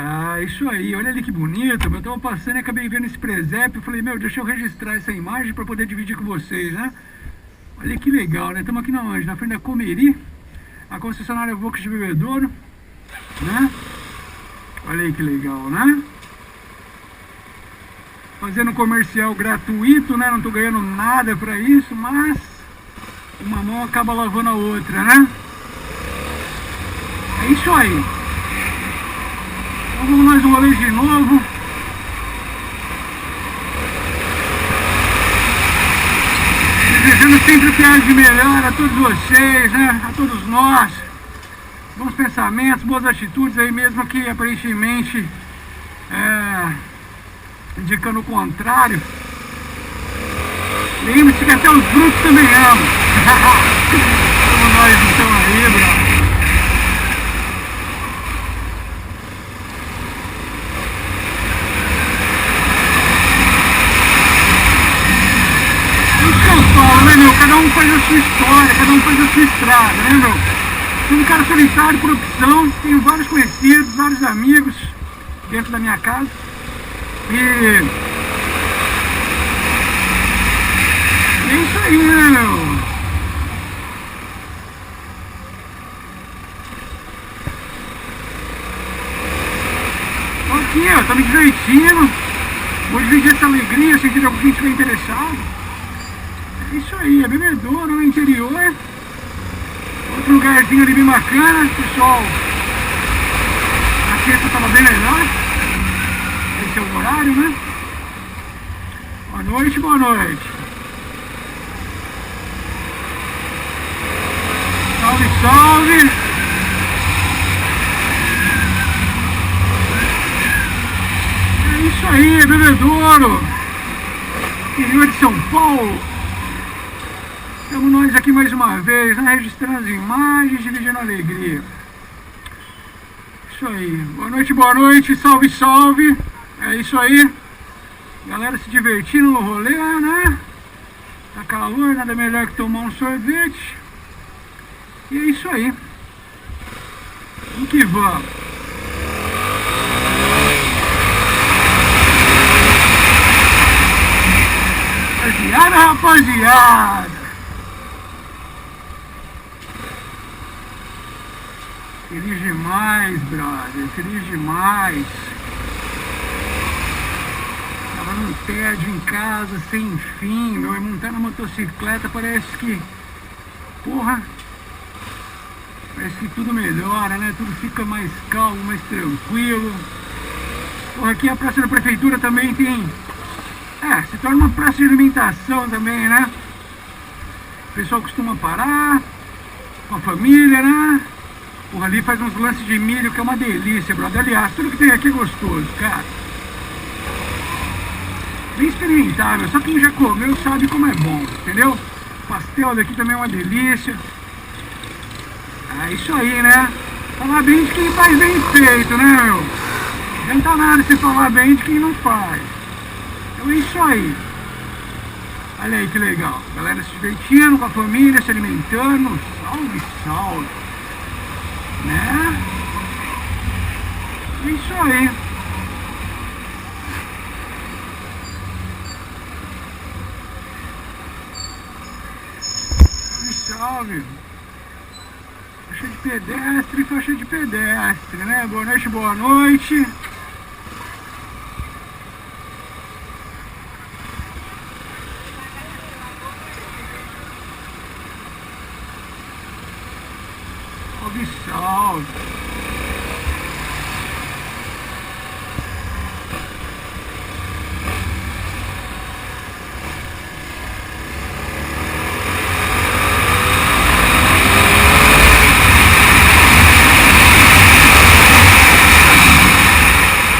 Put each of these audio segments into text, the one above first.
Ah, isso aí, olha ali que bonito. Eu tava passando e acabei vendo esse presépio. Falei, meu, deixa eu registrar essa imagem para poder dividir com vocês, né? Olha que legal, né? Estamos aqui na onde? Na frente da Comeri, a concessionária Volks de Bebedouro, né? Olha aí que legal, né? Fazendo comercial gratuito, né? Não tô ganhando nada pra isso, mas uma mão acaba lavando a outra, né? É isso aí. Então vamos nós um rolê de novo. Desejando sempre o que há de melhor a todos vocês, né? A todos nós. Bons pensamentos, boas atitudes aí mesmo que aparentemente indicando o contrário. Lembre-se que até os brutos também amam. Como nós então aí, brother. Isso que eu falo, né, meu? Cada um faz a sua história, cada um faz a sua estrada, né, meu? Sou um cara solitário por opção, tenho vários conhecidos, vários amigos dentro da minha casa. E é isso aí, né, meu? Tô aqui, ó, tô me divertindo. Vou dividir essa alegria, se tiver alguém que estiver interessado. É isso aí, é Bebedouro, no interior. Outro lugarzinho ali bem bacana, pessoal. A sexta tava bem melhor. Esse é o horário, né? Boa noite, boa noite. Salve, salve. É isso aí, Bebedouro. Interior de São Paulo. Estamos nós aqui mais uma vez, né? Registrando as imagens, dividindo a alegria. Isso aí. Boa noite, salve, salve. É isso aí. Galera se divertindo no rolê, né? Tá calor, nada melhor que tomar um sorvete. E é isso aí. Vamos que vamos. Rapaziada. Feliz demais, brother. Feliz demais. Tava num tédio em casa, sem fim. Meu irmão tá na motocicleta, parece que... Porra. Parece que tudo melhora, né? Tudo fica mais calmo, mais tranquilo. Porra, aqui a praça da prefeitura também tem... se torna uma praça de alimentação também, né? O pessoal costuma parar com a família, né? Porra, ali faz uns lances de milho que é uma delícia, brother. Aliás, tudo que tem aqui é gostoso, cara. Bem experimentável, só quem já comeu sabe como é bom, entendeu? O pastel daqui também é uma delícia. É isso aí, né? Falar bem de quem faz bem feito, né, meu? Não adianta nada você falar bem de quem não faz. Então é isso aí. Olha aí que legal. Galera se divertindo com a família, se alimentando. Salve, salve. Né? É isso aí. Salve. Faixa de pedestre, faixa de pedestre, né? Boa noite, boa noite. Salve, salve.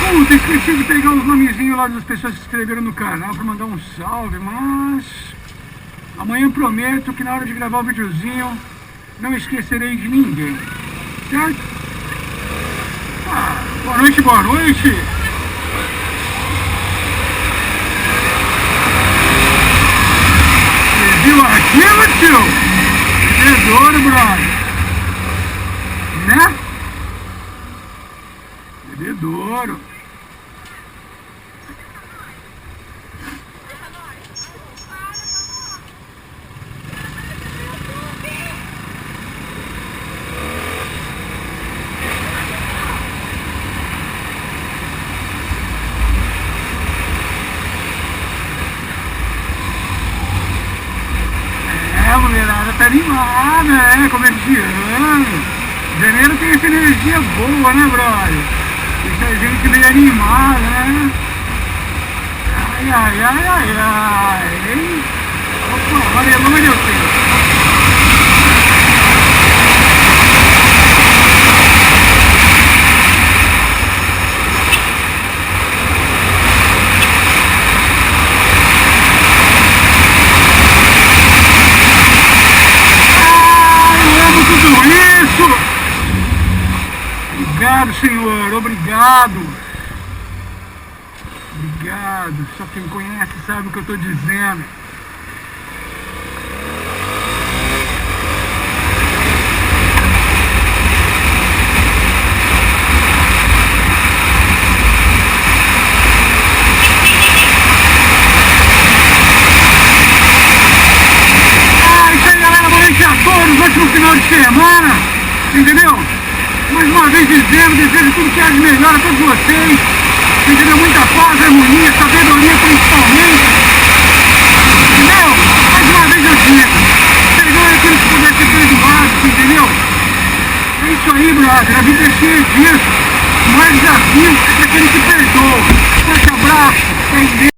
Puta, esqueci de pegar os nomezinhos lá das pessoas que se inscreveram no canal para mandar um salve, mas amanhã prometo que na hora de gravar o videozinho não esquecerei de ninguém, certo? Boa noite, boa noite. Você viu aquilo, tio? Bebedouro, brother. Né? Bebedouro. Bebedouro. A mulherada tá animada, né? Comerciando. Janeiro tem essa energia boa, né, brother? Deixa a gente meio animada, né? Ai, ai, ai, ai, ai. Hein? Opa, olha, não deu tempo. Obrigado, Senhor, obrigado. Obrigado. Só quem conhece sabe o que eu estou dizendo. Isso aí, galera, boa noite a todos. Ótimo final de semana. Entendeu? Mais uma vez dizendo, desejo tudo que é de melhor a todos vocês. Entendeu? Muita paz, harmonia, sabedoria principalmente. Entendeu? Mais uma vez eu digo, perdoe aquilo que puder ser perdoado, entendeu? É isso aí, brother. A vida é cheia disso. O maior desafio é aquele que perdoa. Forte abraço.